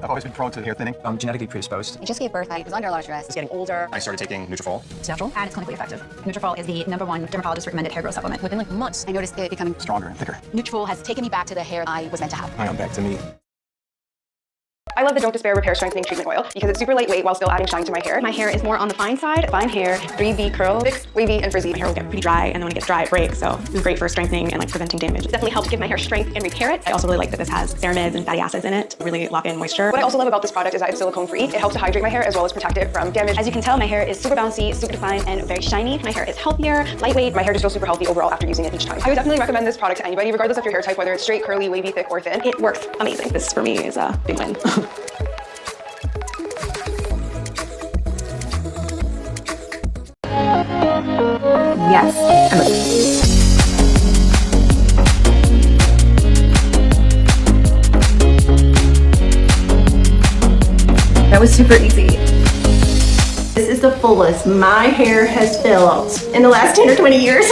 I've always been prone to hair thinning. I'm genetically predisposed. I just gave birth. I was under a lot of stress. It's getting older. I started taking Nutrafol. It's natural and it's clinically effective. Nutrafol is the #1 dermatologist recommended hair growth supplement. Within like months, I noticed it becoming Stronger and thicker. Nutrafol has taken me back to the hair I was meant to have. I am back to me. I love the Don't Despair Repair Strengthening Treatment Oil because it's super lightweight while still adding shine to my hair. My hair is more on the fine side. Fine hair, 3V curl, thick, wavy, and frizzy. My hair will get pretty dry, and then when it gets dry, it breaks. So it's great for strengthening and like preventing damage. It definitely helps give my hair strength and repair it. I also really like that this has ceramides and fatty acids in it to really lock in moisture. What I also love about this product is that it's silicone free. It helps to hydrate my hair as well as protect it from damage. As you can tell, my hair is super bouncy, super defined, and very shiny. My hair is healthier, lightweight. My hair just feels super healthy overall after using it each time. I would definitely recommend this product to anybody, regardless of your hair type, whether it's straight, curly, wavy, thick, or thin. It works amazing. This for me is a big win. Yes. That was super easy. This is the fullest my hair has felt in the last 10 or 20 years.